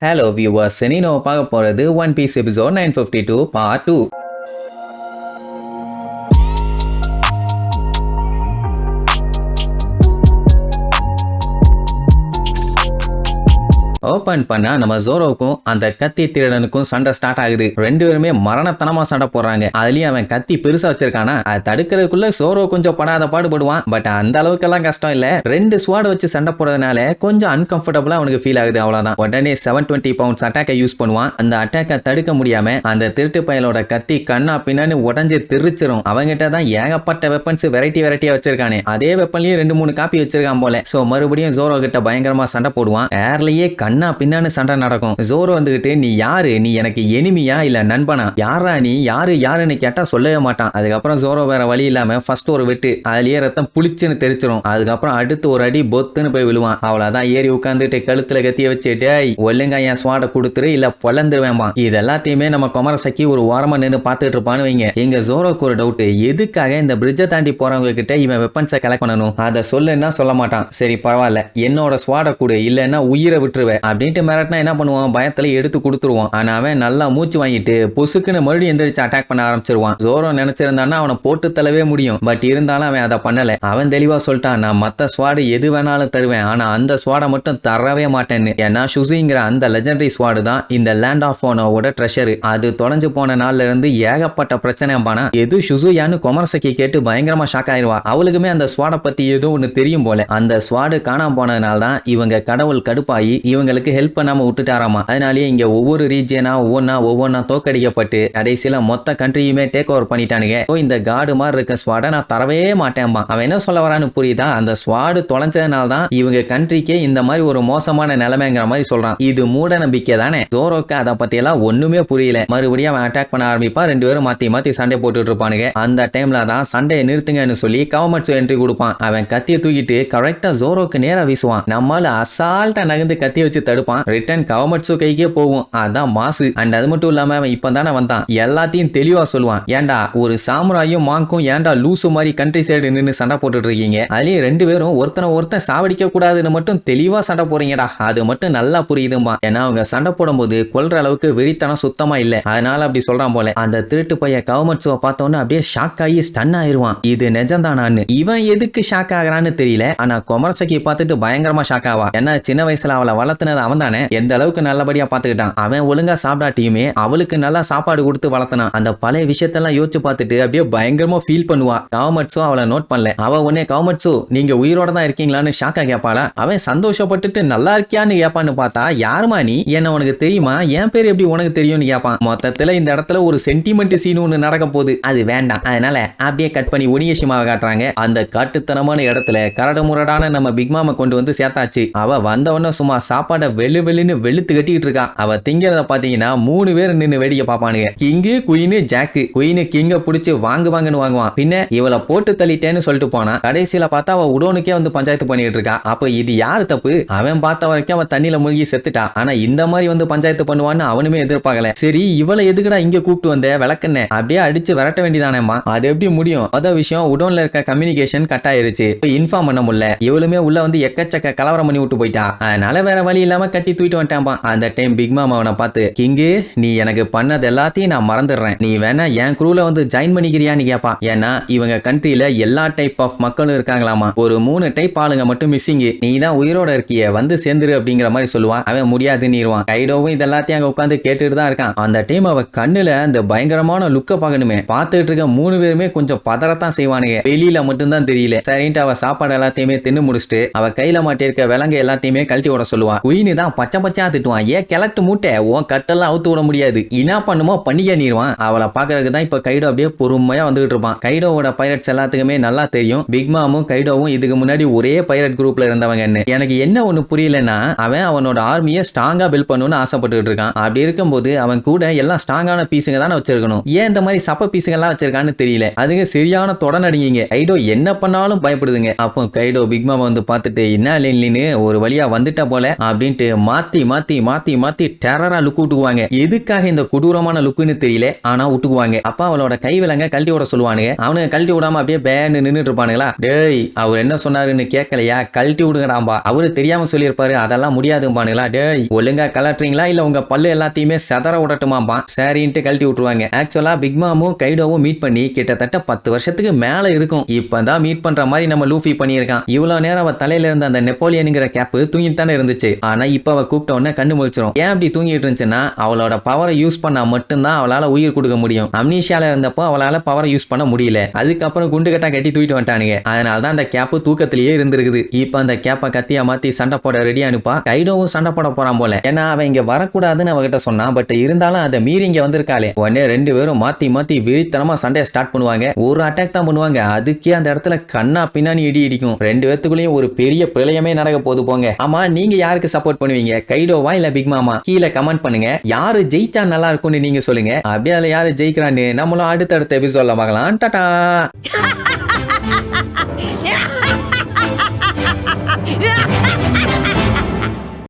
Hello viewers, நீனோ பார்க்க போறது one piece episode 952 part 2. Open பண்ணா நம்ம ஜோரோவுக்கும் அந்த கத்தி திருடனுக்கும் சண்டை ஸ்டார்ட் ஆகுது. ரெண்டு பேருமே மரணத்தனமா சண்டை போடுறாங்க. அதுலயும் அவன் கத்தி பெருசா வச்சிருக்கானா, அதை தடுக்கிறதுக்குள்ள ஜோரோ கொஞ்சம் படாத பாடுபடுவான். பட் அந்த அளவுக்கு எல்லாம் கஷ்டம் இல்ல. ரெண்டு ஸ்வாட் வச்சு சண்டை போடுறதுனால கொஞ்சம் அன்கம்ஃபர்டபுளா அவனுக்கு ஃபீல் ஆகுது. அவ்வளவுதான். உடனே 720 பவுண்ட்ஸ் அட்டாக்கை யூஸ் பண்ணுவான். அந்த அட்டாக்கை தடுக்க முடியாம அந்த திருட்டு பயலோட கத்தி கண்ணா பின்னான்னு உடஞ்சு தெரிச்சிரும். அவங்கிட்ட தான் ஏகப்பட்ட வெப்பன்ஸ் வெரைட்டியா வச்சிருக்கானே. அதே வெப்பன்லயும் 2-3 காப்பி வச்சிருக்கான் போல. சோ மறுபடியும் ஜோரோ கிட்ட பயங்கரமா சண்டை போடுவான். ஏர்லயே கண்ணா பின்னான்னு சண்டை நடக்கும். ஜோரோ வந்துகிட்டு, நீ யாரு, நீ எனக்கு எனிமியா இல்ல நண்பனா, யாரா நீ, யாருன்னு கேட்டா சொல்லவே மாட்டான். அதுக்கப்புறம் ஜோரோ வேற வழி இல்லாம ஃபர்ஸ்ட் ஒரு வெட்டு, அதுலயே ரத்தம் புளிச்சுன்னு தெரிச்சிரும். அதுக்கப்புறம் அடுத்து ஒரு அடி பொத்துன்னு போய் விழுவான். அவ்வளவுதான். ஏறி உட்காந்துட்டு கழுத்துல கத்திய வச்சு, டேய் ஒல்லுங்க என் ஸ்வாட கொடுத்துரு இல்ல பொலந்துருவேமா. இது எல்லாத்தையுமே நம்ம குமரசக்கி ஒரு வாரமா நின்று பாத்துட்டு இருப்பான்னு வைங்க. எங்க ஜோரோக்கு ஒரு டவுட், எதுக்காக இந்த பிரிட்ஜை தாண்டி போறவங்க கிட்ட இவன் வெப்பன்ஸை கலெக்ட் பண்ணணும்? அதை சொல்லுன்னா சொல்ல மாட்டான். சரி பரவாயில்ல, என்னோட ஸ்வாட கொடு இல்லன்னா உயிரை விட்டுருவேன் அப்படின்ட்டு மிரட்டினா என்ன பண்ணுவான், பயத்துல எடுத்து கொடுத்துருவான். ஆனா அவன் நல்லா மூச்சு வாங்கிட்டு பொசுக்குன்னு மறுபடியும் எந்திரிச்சு அட்டாக் பண்ண ஆரம்பிச்சிருவான். ஜோரோ நினைச்சிருந்தான்னா அவனை போட்டு தள்ளவே முடியும். பட் இருந்தாலும் அவன் அதை பண்ணல. அவன் தெளிவா சொல்லிட்டான், நான் மத்த ஸ்வாடு எது வேணாலும் தருவேன், ஆனா அந்த ஸ்வாடை மட்டும் தரவே மாட்டேன்னு. ஏன்னா ஷுசிங்கிற அந்த லெஜெண்டரி ஸ்வாடு தான் இந்த லேண்ட் ஆஃப் ஓனோவோட ட்ரெஷர். அது தொலைஞ்சு போன நாள்ல இருந்து ஏகப்பட்ட பிரச்சனை பானா. எது ஷுசுயான்னு குமரசக்கி கேட்டு பயங்கரமா ஷாக் ஆயிருவா. அவளுக்குமே அந்த ஸ்வாடை பத்தி ஏதோ ஒண்ணு தெரியும் போல. அந்த ஸ்வாடு காணாம போனதுனால தான் இவங்க கடவுள் கடுப்பாயி இவங்களுக்கு ஹெல்ப் பண்ணாம விட்டுட்டாராமா. அதனாலேயே இங்க ஒவ்வொரு ரீஜியனா ஒவ்வொன்னா தோக்கடிக்கப்பட்டு கடைசியில மொத்த கண்ட்ரியுமே டேக் ஓவர் பண்ணிட்டானுங்க. இந்த காடு மாதிரி இருக்க ஸ்வாடை நான் தரவே மாட்டேன்பா. அவன் என்ன சொல்ல வரான்னு புரியுதா? அந்த ஸ்வாடு தொலைஞ்சதுனால தான் இவங்க கண்ட்ரிக்கே இந்த மாதிரி ஒரு மோசமான நிலைமைங்கிற மாதிரி சொல்றான். இது மூட நம்பிக்கை தானே. ஜோரோக்கு அதை பத்தி எல்லாம் ஒண்ணுமே புரியல. மறுபடியும் அவன் அட்டாக் பண்ண ஆரம்பிப்பா. ரெண்டு பேரும் மாத்தி சண்டை போட்டுட்டு இருப்பானுங்க. அந்த டைம்ல தான் சண்டையை நிறுத்துங்கன்னு சொல்லி கவர்மெண்ட் என்ட்ரி கொடுப்பான். அவன் கத்தியை தூக்கிட்டு கரெக்டா ஜோரோக்கு நேரா வீசுவான். நம்மால அசால்ட்டா நகர்ந்து கத்தி வச்சு தடுப்பான். ரிட்டன் கவர்மெண்ட்ஸோ கைக்கே போகும். அதான் மாசு. அண்ட் அது மட்டும் இல்லாம அவன் இப்பதானே வந்தான், எல்லாத்தையும் தெளிவா சொல்லுவான். ஏன்டா ஒரு சாமுராயும் மாங்கும் ஏன்டா லூசு மாதிரி கண்ட்ரி சைடு நின்று சண்டை போட்டுட்டு இருக்கீங்க, அதுலயும் ரெண்டு பேரும் ஒருத்தன் சாவடிக்க கூடாதுன்னு மட்டும் தெளிவா சண்டை போறீங்கடா, அது மட்டும் நல்லா புரியுதும்பா. ஏன்னா அவங்க சண்டை போடும்போது கொல்ற அளவுக்கு வெறித்தனம் சுத்தமா இல்ல, அதனால அப்படி சொல்றான் போல. அந்த திருட்டு பைய கவர்மெண்ட்ஸோ பார்த்தோன்னு அப்படியே ஷாக் ஆகி ஸ்டன் ஆயிருவான். இது நிஜம்தானான்னு. இவன் எதுக்கு ஷாக் ஆகிறான்னு தெரியல. ஆனா குமரசக்கி பார்த்துட்டு பயங்கரமா ஷாக் ஆவா. ஏன்னா சின்ன வயசுல அவளை வளர்த்துனது அவன் தானே. எந்த அளவுக்கு நல்லபடியா பாத்துக்கிட்டான். அவன் ஒழுங்கா சாப்பிடாட்டியுமே அவளுக்கு நல்லா சாப்பாடு கொடுத்து வளர்த்தனான். அந்த பழைய விஷயத்தெல்லாம் யோசிச்சு பார்த்துட்டு அப்படியே பயங்கரமா ஃபீல் பண்ணுவா. கவர்மெண்ட்ஸோ அவளை நோட் பண்ணல. அவ உடனே கவர்மெண்ட்ஸோ நீங்க உயிரோட தான் இருக்கீங்களான்னு ஷாக்கா கேட்பாளா. அவன் சந்தோஷப்பட்டுட்டு நல்லா இருக்கியான்னு கேட்பான்னு பார்த்தா, யாருமா நீ, என்ன உனக்கு தெரியுமா, என் பேர் எப்படி உனக்கு தெரியும்னு கேட்பான். மொத்தத்துல இந்த இடத்துல ஒரு சென்டிமெண்ட் சீன் ஒண்ணு நடக்க போகுது. அது வேண்டாம், அதனால அப்படியே கட் பண்ணி ஒனியசிமாவை காட்டுறாங்க. அந்த காட்டுத்தனமான இடத்துல கரடு முரடான நம்ம பிக் மாமா கொண்டு வந்து சேர்த்தாச்சு. அவ வந்தவன சும்மா சாப்பாடை வெள்ளுன்னு வெளுத்து கட்டிக்கிட்டு இருக்கா. அவ திங்கிறத பாத்தீங்கன்னா 3 பேர் நின்று வேடிக்கை பாப்பானுங்க. King queen jack. குயினு கிங்க பிடிச்சி வாங்குவாங்கன்னு வாங்குவான். பின்ன இவளை போட்டு தள்ளிட்டேன்னு சொல்லிட்டு போனா கடைசியில பார்த்தா அவ உடனுக்கே வந்து பஞ்சாயத்து பண்ணிட்டு இருக்கா. அப்ப இது யாரு தப்பு? அவன் பார்த்த வரைக்கும் அவன் தண்ணியில மூழ்கி செத்துட்டா. ஆனா இந்த மாதிரி வந்து பஞ்சாயத்து பண்ணுவான்னு அவனுமே எதிர்பார்க்கல. சரி இவளை எதுக்குடா இங்க கூப்பிட்டு வந்த, விளக்கண்ண அப்படியே அடிச்சு விரட்ட வேண்டியதானேம்மா. அது எப்படி முடியும்? அத விஷயம் உடன்ல இருக்க கம்யூனிகேஷன் கட் ஆயிருச்சு. இன்ஃபார்ம் பண்ண முடியல. இவளுமே உள்ள வந்து எக்கச்சக்க கலவரம் பண்ணி விட்டு போயிட்டா. அதனால வேற வழி இல்லாம கட்டி தூக்கிட்டு வந்துட்டான்பா. அந்த டைம் பிக் மாமா அவனை பார்த்து, கிங்கு நீ எனக்கு பண்ணது எல்லாத்தையும் நான் மறந்துடுறேன், நீ வேணா என் குரூல வந்து ஜாயின் பண்ணிக்கிறியான்னு கேட்பான். ஏன்னா இவங்க கண்ட்ரியில எல்லா டைப் ஆஃப் மக்களும் இருக்காங்களாமா. ஒரு 3 டைப் ஆளுங்க மட்டும் மிஸ்ஸிங். நீ தான் உயிரோட இருக்கிய, வந்து சேர்ந்துரு அப்படிங்கிற மாதிரி சொல்லுவான். அவன் முடியாதுன்னுவான். கைடோவும் இதெல்லாத்தையும் அங்க உட்காந்து கேட்டுட்டு தான் இருக்கான். அந்த டைம் அவ கண்ணுல அந்த பயங்கரமான லுக்க பார்க்கணுமே. பார்த்துட்டு இருக்க 3 பேருமே கொஞ்சம் பதறத்தான் செய்வானுங்க. வெளியில மட்டும்தான் தெரியல. சரின்ட்டு அவ சாப்பாடு எல்லாத்தையுமே தின்னு முடிச்சுட்டு அவ கையில மாட்டிருக்க விலங்கு எல்லாத்தையுமே கழட்டி விட சொல்லுவான். குயினு தான் பச்சை திட்டுவான். ஏன் கிளட்டு மூட்டை, உன் கட்டெல்லாம் அவுத்து விட முடியாது, என்ன பண்ணுமோ பண்ணிக்க நீருவான். அவளை பாக்குறதுக்கு தான் இப்ப கைடோ அப்படியே பொறுமையா வந்துகிட்டு இருப்பான். கைடோவோட பைரட்ஸ் எல்லாத்துக்குமே நல்லா தெரியும். பிக் மாமும் கைடோவும் இதுக்கு முன்னாடி ஒரே பைரட் குரூப்ல இருந்தவங்கன்னு. எனக்கு என்ன ஒண்ணு புரியலன்னா, அவன் அவனோட ஆர்மியை ஸ்ட்ராங்கா பில்ட் பண்ணணும்னு ஆசைப்பட்டு இருக்கான். அப்படி இருக்கும்போது அவன் கூட எல்லாம் ஸ்ட்ராங்கான பீஸுங்க தானே வச்சிருக்கணும். ஏன் இந்த மாதிரி சப்ப பீஸுங்க எல்லாம் வச்சிருக்கான்னு தெரியல. அதுங்க சரியான தொடநடிங்க. கைடோ என்ன பண்ணாலும் பயப்படுதுங்க. அப்போ கைடோ பிக் மாமா வந்து பார்த்துட்டு என்ன இல்லைன்னு ஒரு வழியா வந்துட்டா போல அப்படின்ட்டு மாத்தி மாத்தி மாத்தி மாத்தி டெரரா லுக் விட்டுக்குவாங்க. எதுக்காக இந்த கொடூரமான லுக்குன்னு தெரியல, ஆனா விட்டுக்குவாங்க. அப்பா அவளோட கை விலங்க கழட்டி விட சொல்லுவானுங்க. அவனுங்க கழட்டி விடாம அப்படியே பேன்னு நின்னுட்டு இருப்பானுங்களா. டேய் அவர் என்ன சொன்னாருன்னு கேட்கலையா, கழட்டி விடுங்கடாம்பா. அவரு தெரியாம சொல்லியிருப்பாரு, அதெல்லாம் முடியாதும்பானுங்களா. டேய் ஒழுங்கா கலட்டுறீங்களா இல்ல உங்க பல்லு எல்லாத்தையுமே செதற விடட்டுமாம்பா. சரின்ட்டு கழட்டி விட்டுருவாங்க. ஆக்சுவலா பிக் மாமும் கைடோவும் மீட் பண்ணி கிட்டத்தட்ட 10 வருஷத்துக்கு மேல இருக்கும். இப்பதான் மீட் பண்ற மாதிரி நம்ம லூஃபி பண்ணியிருக்கான். இவ்வளவு நேரம் அவ தலையில இருந்த அந்த நெப்போலியனுங்கிற கேப் தூங்கிட்டு தானே இருந்துச்சு. ஆனா இப்ப அவ கூப்பிட்ட உடனே கண்ணு முழிச்சிரும். ஏன் அப்படி தூங்கிட்டு இருந்துச்சுன்னா அவளோட பவரை யூஸ் பண்ணா மட்டும்தான் அவளால உயிர் கொடுக்க முடியும். அம்னீஷியால இருந்தப்போ அவளால பவரை யூஸ் பண்ண முடியல. அதுக்கப்புறம் குண்டு கட்டா கட்டி தூக்கிட்டு வந்துட்டானுங்க. அதனாலதான் அந்த கேப் தூக்கத்திலேயே இருந்திருக்குது. இப்ப அந்த கேப்பை கத்தியா மாத்தி சண்டை போட ரெடி அனுப்பா. கைடோவும் சண்டை போட போறான் போல. ஏன்னா அவன் இங்க வரக்கூடாதுன்னு அவகிட்ட சொன்னான். பட் இருந்தாலும் அதை மீறி இங்க வந்திருக்காளே. உடனே 2 பேரும் மாத்தி மாத்தி விழித்தனமா சண்டையை ஸ்டார்ட் பண்ணுவாங்க. ஒரு அட்டாக் தான் பண்ணுவாங்க. அதுக்கே அந்த இடத்துல கண்ணா பின்னாடி இடி இடிக்கும். 2 பேத்துக்குள்ளேயும் ஒரு பெரிய பிரளயமே நடக்க போது போங்க. ஆமா நீங்க யாருக்கு சப்போர்ட் பண்ணுவீங்க, கைடோவா இல்ல பிக் மாமா? கீழே கமெண்ட் பண்ணுங்க. யாரு ஜெயிச்சா நல்லா இருக்கும்னு நீங்க சொல்லுங்க. அப்படியே அதுல யாரு ஜெயிக்கிறான்னு நம்மளும் அடுத்தடுத்த எபிசோட்ல பார்க்கலாம். டாடா.